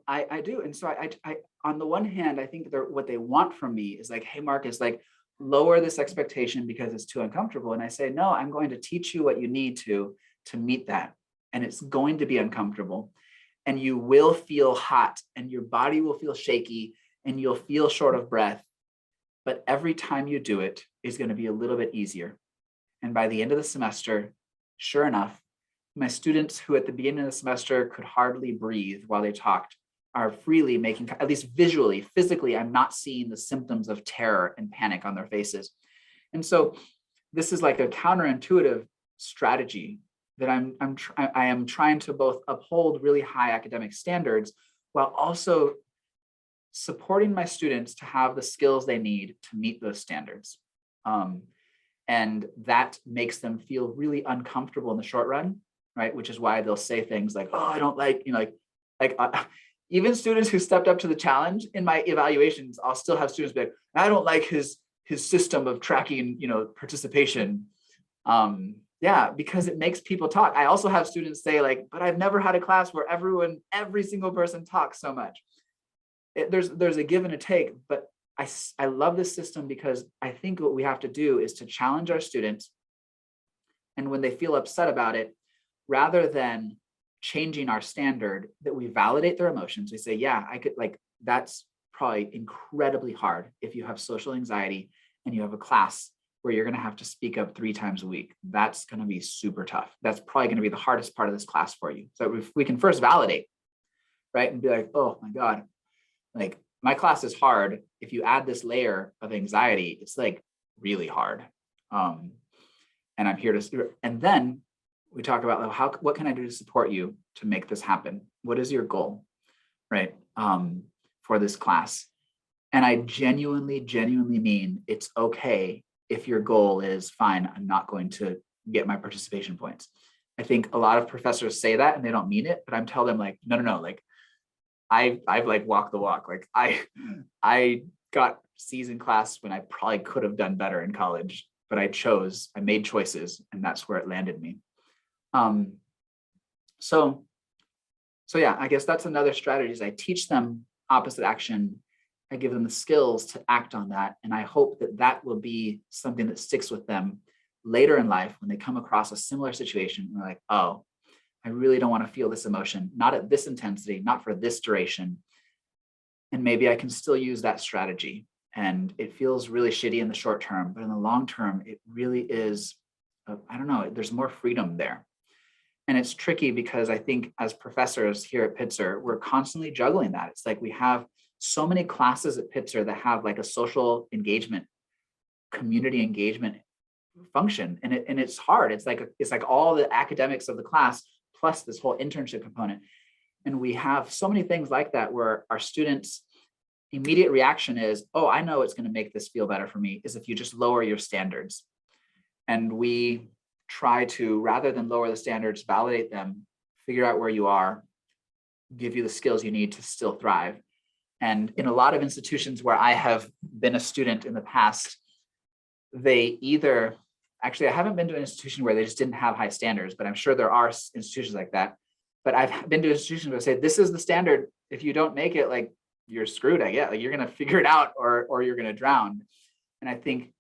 I do. And so I on the one hand, I think what they want from me is like, hey, Marcus, like lower this expectation because it's too uncomfortable. And I say, no, I'm going to teach you what you need to meet that. And it's going to be uncomfortable. And you will feel hot and your body will feel shaky and you'll feel short of breath. But every time you do it is going to be a little bit easier. And by the end of the semester, sure enough, my students who at the beginning of the semester could hardly breathe while they talked are freely making, at least visually, physically, I'm not seeing the symptoms of terror and panic on their faces. And so this is like a counterintuitive strategy that I am trying to both uphold really high academic standards while also supporting my students to have the skills they need to meet those standards. And that makes them feel really uncomfortable in the short run, right? Which is why they'll say things like, oh, I don't like, even students who stepped up to the challenge in my evaluations, I'll still have students be like, I don't like his system of tracking, participation. Yeah, because it makes people talk. I also have students say like, but I've never had a class where every single person talks so much. There's a give and a take, but I love this system because I think what we have to do is to challenge our students. And when they feel upset about it, rather than changing our standard, that we validate their emotions. We say, yeah, I could, like, that's probably incredibly hard if you have social anxiety and you have a class where you're going to have to speak up 3 times a week. That's going to be super tough. That's probably going to be the hardest part of this class for you. So if we can first validate, right? And be like, oh my God, like my class is hard. If you add this layer of anxiety, it's like really hard. And I'm here to, and then we talk about what can I do to support you to make this happen? What is your goal, right? For this class. And I genuinely mean it's okay if your goal is fine, I'm not going to get my participation points. I think a lot of professors say that and they don't mean it, but I'm telling them like, no, like I've like walked the walk. Like I got C's in class when I probably could have done better in college, but I made choices and that's where it landed me. So yeah, I guess that's another strategy is I teach them opposite action. I give them the skills to act on that. And I hope that will be something that sticks with them later in life when they come across a similar situation. And they're like, oh, I really don't want to feel this emotion, not at this intensity, not for this duration. And maybe I can still use that strategy. And it feels really shitty in the short term, but in the long term, it really is, I don't know, there's more freedom there. And it's tricky because I think as professors here at Pitzer, we're constantly juggling that. It's like we have so many classes at Pitzer that have like a social engagement, community engagement function. And it's hard. It's like all the academics of the class plus this whole internship component. And we have so many things like that where our students' immediate reaction is, oh, I know it's going to make this feel better for me, is if you just lower your standards. And we try to, rather than lower the standards, validate them, figure out where you are, give you the skills you need to still thrive. And in a lot of institutions where I have been a student in the past, they either, actually, I haven't been to an institution where they just didn't have high standards, but I'm sure there are institutions like that. But I've been to institutions where say, this is the standard. If you don't make it, like, you're screwed, I guess. Like, you're going to figure it out, or you're going to drown. And I think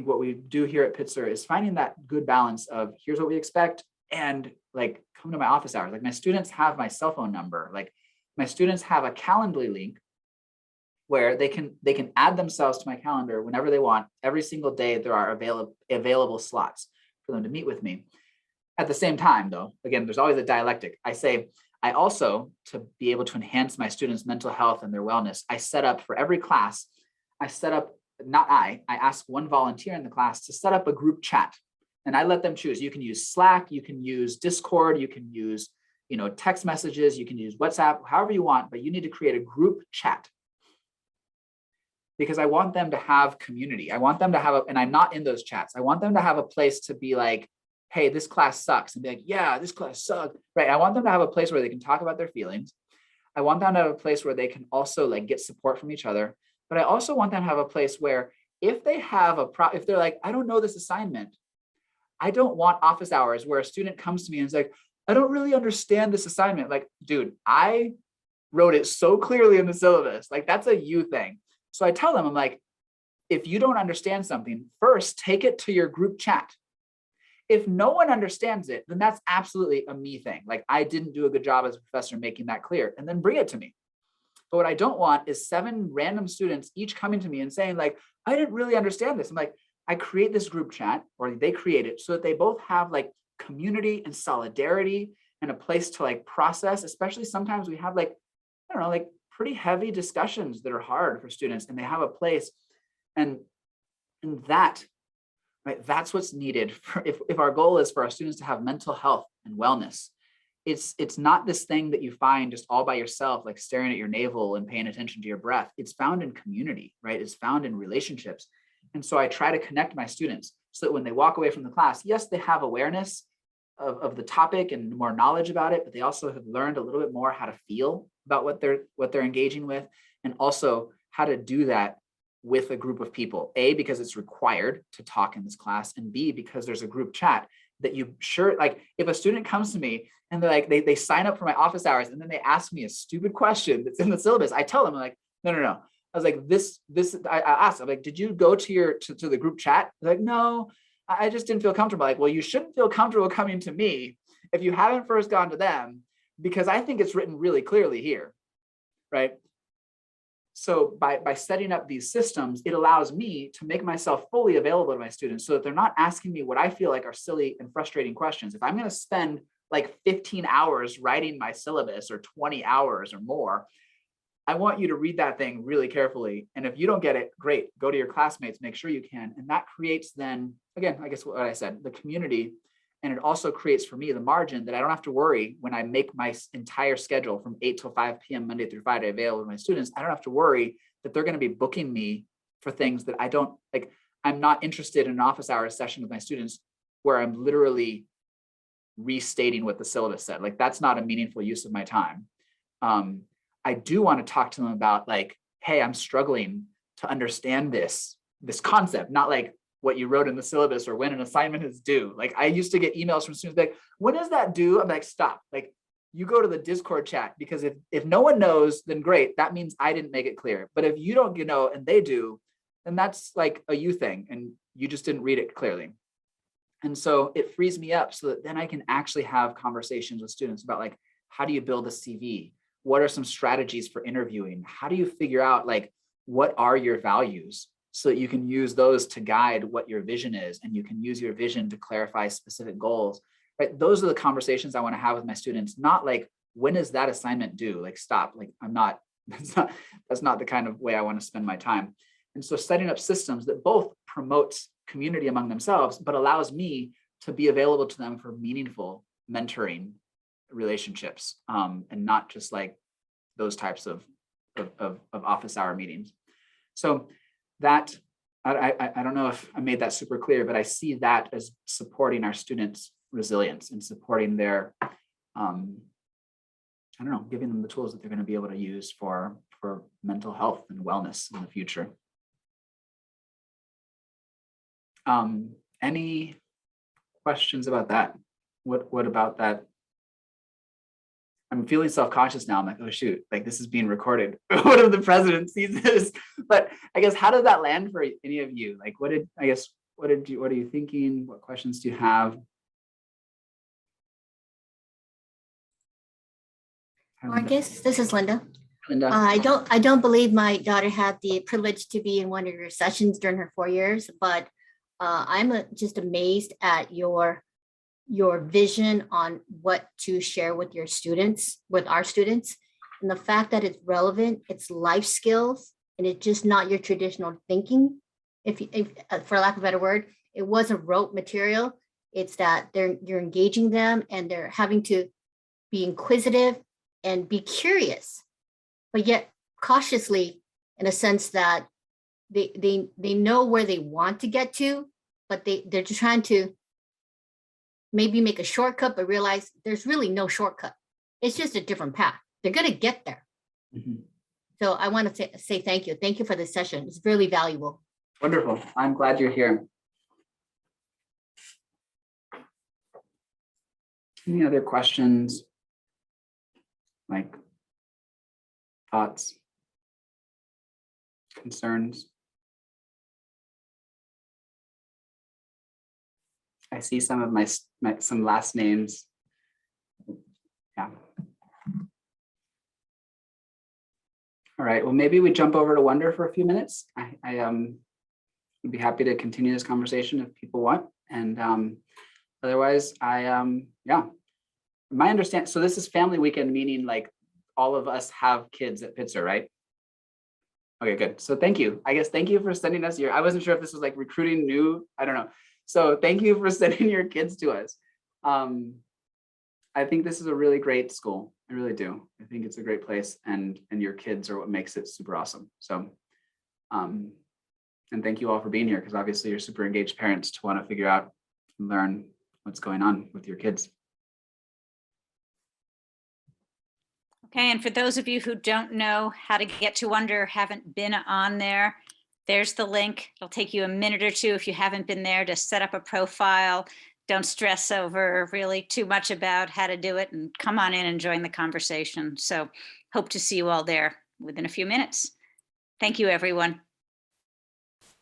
what we do here at Pitzer is finding that good balance of here's what we expect, and like, come to my office hours. Like, my students have my cell phone number. Like, my students have a Calendly link where they can add themselves to my calendar whenever they want. Every single day there are available slots for them to meet with me. At the same time, though, again, there's always a dialectic. I say, I also, to be able to enhance my students' mental health and their wellness, I set up for every class, I ask one volunteer in the class to set up a group chat, and I let them choose. You can use Slack, you can use Discord, you can use, text messages, you can use WhatsApp, however you want, but you need to create a group chat. Because I want them to have community. I want them to have, and I'm not in those chats, I want them to have a place to be like, hey, this class sucks, and be like, yeah, this class sucks, right? I want them to have a place where they can talk about their feelings. I want them to have a place where they can also like get support from each other. But I also want them to have a place where if they have if they're like, I don't know this assignment, I don't want office hours where a student comes to me and is like, I don't really understand this assignment. Like, dude, I wrote it so clearly in the syllabus. Like, that's a you thing. So I tell them, I'm like, if you don't understand something, first take it to your group chat. If no one understands it, then that's absolutely a me thing. Like, I didn't do a good job as a professor making that clear, and then bring it to me. But what I don't want is 7 random students each coming to me and saying like, I didn't really understand this. I'm like, I create this group chat, or they create it so that they both have like community and solidarity and a place to like process, especially sometimes we have like, I don't know, like pretty heavy discussions that are hard for students, and they have a place. And that, right, that's what's needed for if our goal is for our students to have mental health and wellness. It's not this thing that you find just all by yourself, like staring at your navel and paying attention to your breath. It's found in community, right? It's found in relationships. And so I try to connect my students so that when they walk away from the class, yes, they have awareness of the topic and more knowledge about it, but they also have learned a little bit more how to feel about what they're engaging with, and also how to do that with a group of people. A, because it's required to talk in this class, and B, because there's a group chat that you sure, like if a student comes to me and they're like, they sign up for my office hours and then they ask me a stupid question that's in the syllabus, I tell them, I'm like, no. I was like, I asked, I'm like, did you go to the group chat? They're like, no, I just didn't feel comfortable. Like, well, you shouldn't feel comfortable coming to me if you haven't first gone to them, because I think it's written really clearly here, right? So by setting up these systems, it allows me to make myself fully available to my students so that they're not asking me what I feel like are silly and frustrating questions. If I'm going to spend like 15 hours writing my syllabus or 20 hours or more, I want you to read that thing really carefully. And if you don't get it, great, go to your classmates, make sure you can. And that creates then, again, I guess what I said, the community. And it also creates for me the margin that I don't have to worry when I make my entire schedule from 8 till 5 p.m. Monday through Friday available to my students. I don't have to worry that they're going to be booking me for things that I don't like. I'm not interested in an office hours session with my students where I'm literally restating what the syllabus said. Like, that's not a meaningful use of my time. I do want to talk to them about like, hey, I'm struggling to understand this concept, not like what you wrote in the syllabus or when an assignment is due. Like, I used to get emails from students like, when is that due? I'm like, stop. Like, you go to the Discord chat, because if no one knows, then great. That means I didn't make it clear. But if you don't, and they do, then that's like a you thing, and you just didn't read it clearly. And so it frees me up so that then I can actually have conversations with students about like, how do you build a CV? What are some strategies for interviewing? How do you figure out like, what are your values, so that you can use those to guide what your vision is, and you can use your vision to clarify specific goals, right? Those are the conversations I want to have with my students, not like, when is that assignment due? Like, stop. Like, that's not the kind of way I want to spend my time. And so setting up systems that both promotes community among themselves, but allows me to be available to them for meaningful mentoring relationships, and not just like those types of office hour meetings. So that, I don't know if I made that super clear, but I see that as supporting our students' resilience and supporting their, I don't know, giving them the tools that they're going to be able to use for for mental health and wellness in the future. Any questions about that? What about that? I'm feeling self-conscious now. I'm like, oh shoot, like this is being recorded. What if the president sees this? But I guess, how did that land for any of you? Like, what are you thinking? What questions do you have? I guess this is Linda. Linda? I don't believe my daughter had the privilege to be in one of your sessions during her 4 years, but I'm just amazed at your vision on what to share with your students, with our students, and the fact that it's relevant, it's life skills, and it's just not your traditional thinking. If for lack of a better word, it wasn't rote material. It's that you're engaging them and they're having to be inquisitive and be curious, but yet cautiously, in a sense that they know where they want to get to, but they're just trying to maybe make a shortcut, but realize there's really no shortcut. It's just a different path. They're going to get there. Mhm. So I want to say thank you. Thank you for this session. It's really valuable. Wonderful. I'm glad you're here. Any other questions? Like thoughts, concerns? I see some of my some last names. Yeah. All right, well, maybe we jump over to Wonder for a few minutes. Would be happy to continue this conversation if people want. And otherwise, yeah. My understanding, so this is family weekend, meaning like all of us have kids at Pitzer, right? Okay, good. So thank you. I guess thank you for sending us your, I wasn't sure if this was like recruiting new, I don't know. So thank you for sending your kids to us. I think this is a really great school. I really do. I think it's a great place, and your kids are what makes it super awesome. So, and thank you all for being here, because obviously you're super engaged parents to want to figure out and learn what's going on with your kids. Okay, and for those of you who don't know how to get to Wonder, haven't been on there, there's the link. It'll take you a minute or two if you haven't been there to set up a profile. Don't stress over really too much about how to do it, and come on in and join the conversation. So hope to see you all there within a few minutes. Thank you, everyone.